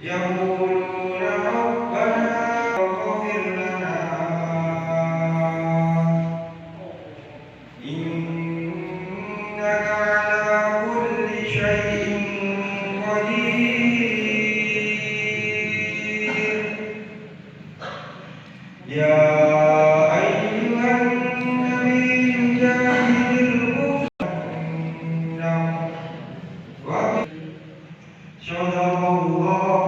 يقولون ربنا اغفر لنا إنك على كل شيء قدير. يا أيها النبي جاهد الكفار صدق الله